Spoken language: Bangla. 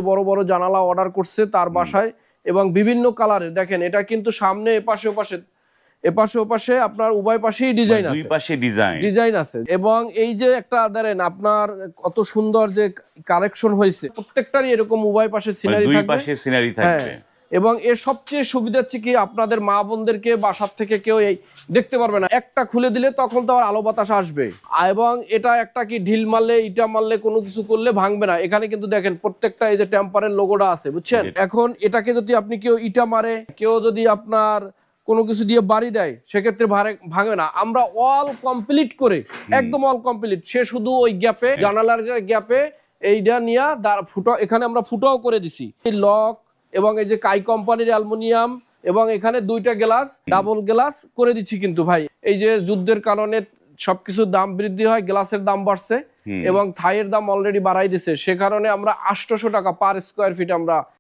বড় বড় জানালা অর্ডার করছে তার বাসায়, এবং বিভিন্ন কালারের। দেখেন এটা কিন্তু সামনে এপাশে ওপাশে আপনার উভয় পাশেই ডিজাইন আছে, দুই পাশে ডিজাইন আছে। এবং এই যে একটা ধরেন আপনার কত সুন্দর যে কালেকশন হয়েছে, প্রত্যেকটারই এরকম উভয় পাশে সিনারি দুই থাকবে। পাশে সিনারি থাকবে। এবং এর সবচেয়ে সুবিধা হচ্ছে কি, আপনাদের মা বোনদেরকে বাসার থেকে কেউ এই দেখতে পারবে না, একটা খুলে দিলে তখন তো আর আলো বাতাস আসবে। এবং এটা একটা কি ঢিল মারলে ইটা মারলে কোনো কিছু করলে ভাঙবে না। এখানে কিন্তু দেখেন প্রত্যেকটা এই যে টেম্পারের লোগোটা আছে, বুঝছেন। এখন এটাকে যদি আপনি কেউ ইটা মারে, কেউ যদি আপনার কোনো কিছু দিয়ে বাড়ি দেয়, সেক্ষেত্রে ভাঙবে না। আমরা অল কমপ্লিট করে, একদম অল কমপ্লিট, সে শুধু ওই গ্যাপে, জানালার গ্যাপে এইটা নিয়ে ফুটো, এখানে আমরা ফুটাও করে দিছি লক, এবং এই যে কাই কোম্পানির অ্যালুমিনিয়াম, এবং এখানে দুইটা গ্লাস, ডাবল গ্লাস করে দিচ্ছি। কিন্তু ভাই এই যে যুদ্ধের কারণে সবকিছুর দাম বৃদ্ধি হয়, গ্লাসের দাম বাড়ছে এবং থাইয়ের দাম অলরেডি বাড়াই দিছে, সে কারণে আমরা 800 টাকা পার স্কোয়ার ফিট আমরা